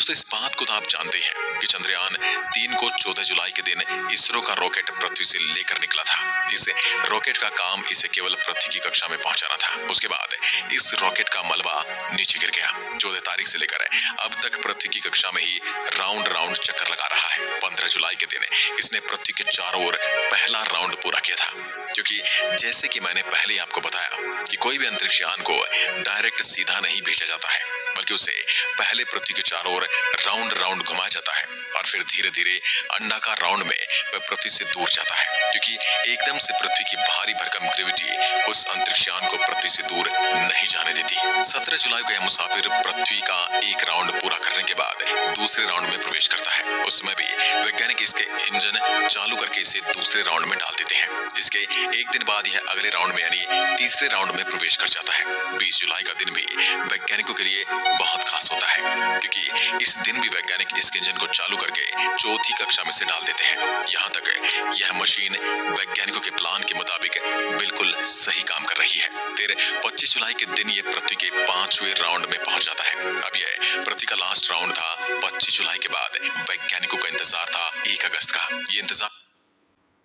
दोस्तों इस बात को तो आप जानते हैं कि चंद्रयान 3 को 14 जुलाई के दिन इसरो का रॉकेट पृथ्वी से लेकर निकला था। इस रॉकेट का काम इसे केवल पृथ्वी की कक्षा में पहुंचाना था। उसके बाद इस रॉकेट का मलबा नीचे गिर गया। 14 तारीख से लेकर अब तक पृथ्वी की कक्षा में ही राउंड चक्कर लगा रहा है। 15 जुलाई के दिन इसने पृथ्वी के चारों ओर पहला राउंड पूरा किया था। क्योंकि जैसे कि मैंने पहले ही आपको बताया कि कोई भी अंतरिक्ष यान को डायरेक्ट सीधा नहीं भेजा जाता है, बल्कि उसे पहले पृथ्वी के चारों ओर राउंड घुमाया जाता है और फिर धीरे धीरे अंडाकार राउंड में वह पृथ्वी से दूर जाता है। क्योंकि एकदम से पृथ्वी की भारी भरकम ग्रेविटी उस अंतरिक्ष यान को पृथ्वी से दूर नहीं जाने देती। 17 जुलाई को यह मुसाफिर पृथ्वी का एक राउंड पूरा करने के बाद दूसरे राउंड में प्रवेश करता है। उस समय भी वैज्ञानिक इसके इंजन चालू करके इसे दूसरे राउंड में डाल देते हैं। इसके एक दिन बाद यह अगले राउंड में यानी तीसरे राउंड में प्रवेश कर जाता है। 20 जुलाई का दिन भी वैज्ञानिकों के लिए बहुत खास होता है, क्योंकि इस दिन भी वैज्ञानिक इस इंजन को चालू करके चौथी कक्षा में से डाल देते हैं। यहाँ तक यह मशीन वैज्ञानिकों के प्लान के मुताबिक बिल्कुल सही काम कर रही है। फिर 25 जुलाई के दिन ये पृथ्वी के 5वें राउंड में पहुंच जाता है। अब यह पृथ्वी का लास्ट राउंड था। 25 जुलाई के बाद वैज्ञानिकों का इंतजार था 1 अगस्त का।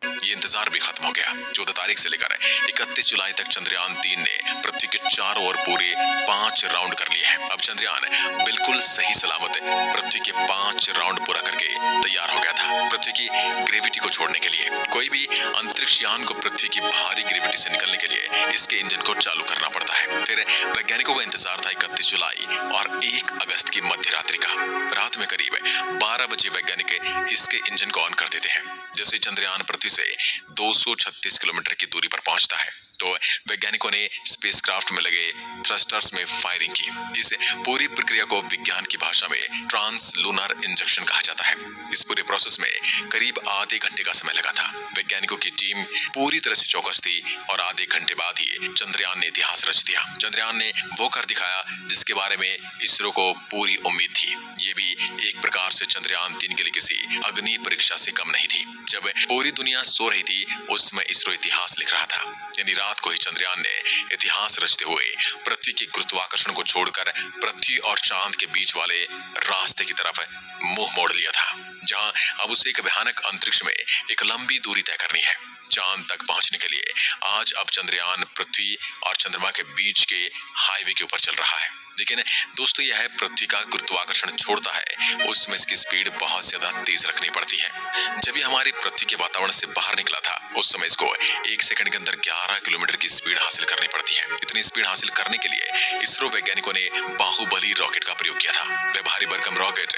ये इंतजार भी खत्म हो गया। 14 तारीख से लेकर 31 जुलाई तक चंद्रयान 3 ने पृथ्वी के चारों ओर पूरे 5 राउंड कर लिए हैं। अब चंद्रयान बिल्कुल सही सलामत पृथ्वी के 5 राउंड पूरा करके तैयार हो गया था पृथ्वी की ग्रेविटी को छोड़ने के लिए। कोई भी अंतरिक्ष यान को पृथ्वी की भारी ग्रेविटी से निकलने के लिए इसके इंजन को चालू करना पड़ता है। फिर वैज्ञानिकों का इंतजार था 31 जुलाई और 1 अगस्त की मध्य रात्रि का। रात में करीब 12 बजे वैज्ञानिक इसके इंजन को ऑन कर देते हैं। जैसे चंद्रयान पृथ्वी से 236 किलोमीटर की दूरी पर पहुंचता है तो वैज्ञानिकों ने स्पेसक्राफ्ट में लगे थ्रस्टर्स में फायरिंग की। इस पूरी प्रक्रिया को विज्ञान की भाषा में ट्रांस लूनर इंजेक्शन कहा जाता है। इस पूरे प्रोसेस में करीब आधे घंटे का समय लगा था। वैज्ञानिकों की टीम पूरी तरह से चौकस थी और आधे घंटे बाद ही चंद्रयान ने इतिहास रच दिया। चंद्रयान ने वो कर दिखाया जिसके बारे में इसरो को पूरी उम्मीद थी। ये भी एक प्रकार से चंद्रयान 3 के लिए किसी अग्नि परीक्षा से कम नहीं थी। जब पूरी दुनिया सो रही थी उस समय इसरो इतिहास लिख रहा था। यानी रात को ही चंद्रयान ने इतिहास रचते हुए पृथ्वी के गुरुत्वाकर्षण को छोड़कर पृथ्वी और चांद के बीच वाले रास्ते की तरफ मुंह मोड़ लिया था, जहां अब उसे एक भयानक अंतरिक्ष में एक लंबी दूरी तय करनी है। चांद तक पहुंचने के लिए आज अब चंद्रयान पृथ्वी और चंद्रमा के बीच के हाईवे के ऊपर चल रहा है। लेकिन दोस्तों यह पृथ्वी का गुरुत्वाकर्षण छोड़ता है उसमें इसकी स्पीड बहुत ज्यादा तेज रखनी पड़ती है। जब ये हमारी पृथ्वी के वातावरण से बाहर निकला था उस समय इसको 1 सेकंड के अंदर 11 किलोमीटर की स्पीड हासिल करनी पड़ती है। इतनी स्पीड हासिल करने के लिए इसरो वैज्ञानिकों ने बाहुबली रॉकेट का प्रयोग किया था। वह भारी भरकम रॉकेट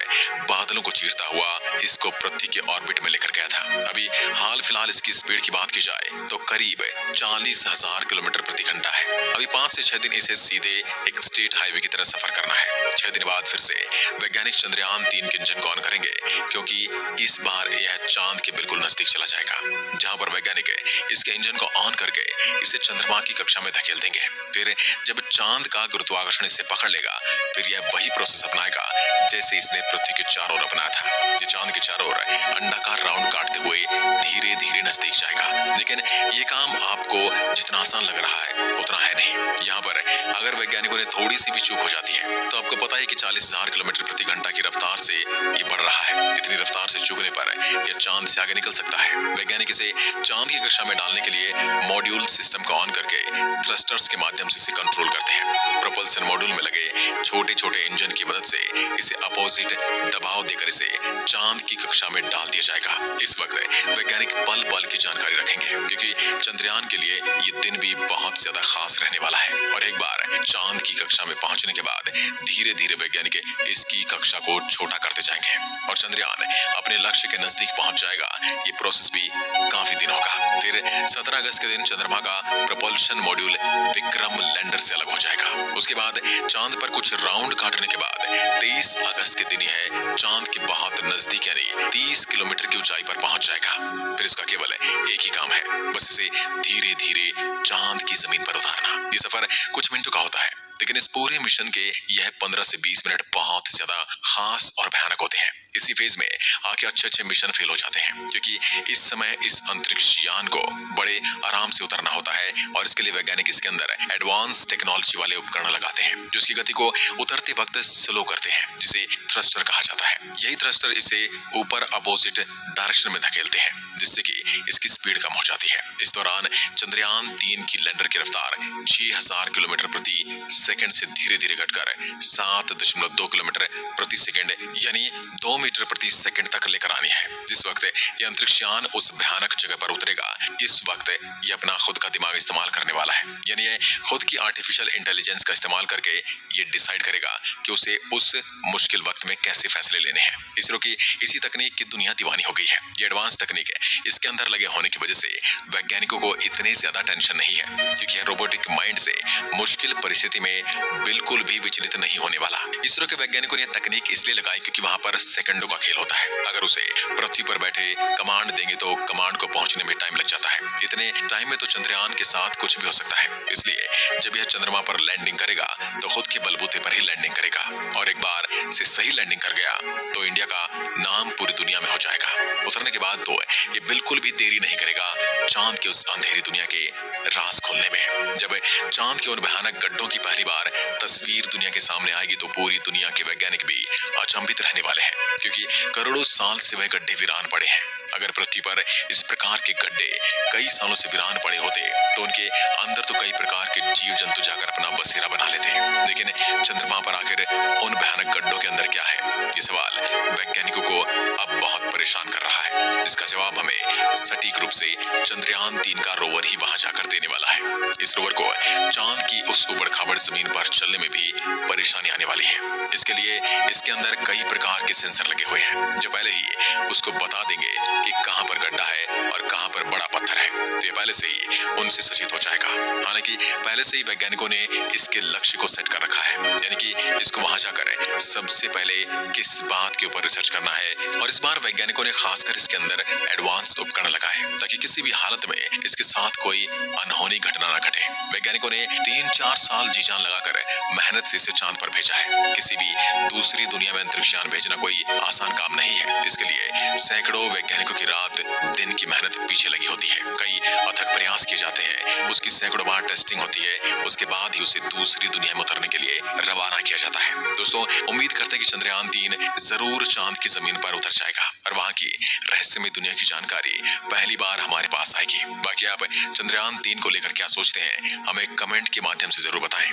बादलों को चीरता हुआ इसको पृथ्वी के ऑर्बिट में लेकर गया था। अभी हाल फिलहाल इसकी स्पीड की बात की जाए तो करीब 40,000 किलोमीटर प्रति घंटा है। अभी 5 से 6 दिन इसे सीधे एक स्टेट हाईवे की तरह सफर करना है। 6 दिन बाद फिर से वैज्ञानिक चंद्रयान 3 के इंजन को ऑन करेंगे, क्योंकि इस बार यह चांद के बिल्कुल नजदीक चला जाएगा, जहां पर वैज्ञानिक इसके इंजन को ऑन करके इसे चंद्रमा की कक्षा में धकेल देंगे। फिर जब चांद का गुरुत्वाकर्षण इसे पकड़ लेगा फिर यह वही प्रोसेस अपनाएगा जैसे इसने पृथ्वी के चारों ओर अपनाया था। ये चांद के चारों ओर अंडाकार राउंड काटते हुए धीरे धीरे नजदीक जाएगा। लेकिन ये काम आपको जितना आसान लग रहा है उतना है नहीं। यहाँ पर अगर वैज्ञानिकों ने थोड़ी सी भी चूक हो जाती है तो आपको पता है कि 40,000 किलोमीटर प्रति घंटा की रफ्तार से ये बढ़ रहा है। इतनी रफ्तार से चूकने पर यह चांद से आगे निकल सकता है। वैज्ञानिक इसे चांद की कक्षा में डालने के लिए मॉड्यूल सिस्टम को ऑन करके थ्रस्टर्स के माध्यम से इसे कंट्रोल करते हैं। प्रोपल्सन मॉड्यूल में लगे छोटे छोटे इंजन की मदद से इसे अपोजिट दबाव देकर इसे चांद की कक्षा में डाल दिया जाएगा। इस वक्त वैज्ञानिक पल पल की जानकारी रखेंगे, क्योंकि चंद्रयान के लिए ये दिन भी बहुत ज्यादा खास रहने वाला है। और एक बार चांद की कक्षा में पहुंचने के बाद धीरे धीरे वैज्ञानिक इसकी कक्षा को छोटा करते जाएंगे और चंद्रयान अपने लक्ष्य के नजदीक पहुंच जाएगा। ये प्रोसेस भी काफी दिन होगा। फिर 17 अगस्त के दिन चंद्रमा का प्रपल्शन मॉड्यूल विक्रम लैंडर से अलग हो जाएगा। उसके बाद चांद पर कुछ राउंड काटने के बाद 23 अगस्त के दिन यह चांद के बहुत नजदीक यानी 30 किलोमीटर की ऊंचाई पर पहुंच जाएगा। फिर इसका केवल एक ही काम है, बस इसे धीरे धीरे चांद की जमीन पर उतारना। ये सफर कुछ मिनटों का होता है, लेकिन इस पूरे मिशन के यह 15 से 20 मिनट बहुत ज्यादा खास और भयानक होते हैं। इसी फेज में आके अच्छे मिशन फेल हो जाते हैं, क्योंकि इस समय इस अंतरिक्ष यान को बड़े आराम से उतरना होता है और इसके लिए वैज्ञानिक इसके अंदर एडवांस टेक्नोलॉजी वाले उपकरण लगाते हैं जो इसकी गति को उतरते वक्त स्लो करते हैं, जिसे थ्रस्टर कहा जाता है। यही थ्रस्टर इसे ऊपर अपोजिट डायरेक्शन में धकेलते हैं, जिससे कि इसकी स्पीड कम हो जाती है। इस दौरान चंद्रयान 3 की लैंडर की रफ्तार 6000 किलोमीटर प्रति सेकंड से धीरे धीरे घटकर 7.2 किलोमीटर प्रति सेकंड यानी 2 मीटर प्रति सेकंड तक लेकर आनी है। जिस वक्त यह अंतरिक्ष यान उस भयानक जगह पर उतरेगा, इस वक्त ये अपना खुद का दिमाग इस्तेमाल करने वाला है, यानी ये खुद की आर्टिफिशियल इंटेलिजेंस का इस्तेमाल करके ये डिसाइड करेगा कि उसे उस मुश्किल वक्त में कैसे फैसले लेने हैं। इसरो की इसी तकनीक की दुनिया दीवानी हो गई है। ये एडवांस तकनीक है, इसके अंदर लगे होने की वजह से वैज्ञानिकों को इतनी ज्यादा टेंशन नहीं है, क्योंकि यह रोबोटिक माइंड से मुश्किल परिस्थिति में बिल्कुल भी विचलित नहीं होने वाला। इसरो के वैज्ञानिकों ने तकनीक इसलिए लगाई क्योंकि वहां पर सेकंडों का खेल होता है। अगर उसे पृथ्वी पर बैठे कमांड देंगे तो कमांड को पहुंचने में टाइम लग जाता है। इतने टाइम में तो चंद्रयान के साथ कुछ भी हो सकता है, इसलिए जब यह चंद्रमा पर लैंडिंग करेगा तो खुद के बलबूते पर ही लैंडिंग करेगा, और एक बार से सही लैंडिंग कर गया तो इंडिया का नाम पूरी दुनिया में हो जाएगा। उतरने के बाद तो ये बिल्कुल भी देरी नहीं करेगा चांद के उस अंधेरी दुनिया के राज खोलने में। जब चांद के उन भयानक गड्ढों की पहली बार तस्वीर दुनिया के सामने आएगी तो पूरी दुनिया के वैज्ञानिक भी अचंभित रहने वाले हैं, क्योंकि करोड़ों साल से वह गड्ढे वीरान पड़े हैं। अगर पृथ्वी पर इस प्रकार के गड्ढे कई सालों से वीरान पड़े होते तो उनके अंदर तो कई प्रकार के जीव जंतु जाकर अपना बसेरा बना लेते, लेकिन चंद्रमा पर आखिर उन भयानक गड्ढों के अंदर क्या है, ये सवाल वैज्ञानिकों को अब बहुत परेशान कर रहा है, जिसका जवाब हमें सटीक रूप से चंद्रयान 3 का रोवर ही वहां जाकर देने वाला है। इस रोवर को चांद की उस उबड़ खाबड़ जमीन पर चलने में भी परेशानी आने वाली है। इसके लिए इसके अंदर कई प्रकार के सेंसर लगे हुए हैं जो पहले ही उसको बता देंगे कि कहां पर गड्ढा है और कहां पर बड़ा पत्थर है, तो ये पहले से ही उनसे सचेत हो जाएगा। हालांकि पहले से ही वैज्ञानिकों ने इसके लक्ष्य को सेट कर रखा है, यानी कि इसको वहां जाकर सबसे पहले किस बात के ऊपर रिसर्च करना है, और इस बार वैज्ञानिकों ने खासकर इसके अंदर एडवांस उपकरण लगाए ताकि किसी भी हालत में इसके साथ कोई अनहोनी घटना न घटे। वैज्ञानिकों ने 3-4 साल जी जान लगाकर मेहनत से इसे चांद पर भेजा है। किसी भी दूसरी दुनिया में अंतरिक्ष यान भेजना कोई आसान काम नहीं है। इसके लिए सैकड़ों वैज्ञानिकों की रात दिन की मेहनत पीछे लगी होती है, कई अथक प्रयास किए जाते हैं, उसकी सैकड़ों बार टेस्टिंग होती है, उसके बाद ही उसे दूसरी दुनिया में उतरने के लिए रवाना किया जाता है। दोस्तों, उम्मीद करते हैं कि चंद्रयान 3 जरूर चांद की जमीन पर उतर जाएगा और वहां की रहस्यमय दुनिया की जानकारी पहली बार हमारे पास आएगी। बाकी आप चंद्रयान 3 को लेकर क्या सोचते हैं, हमें कमेंट के माध्यम से जरूर बताएं।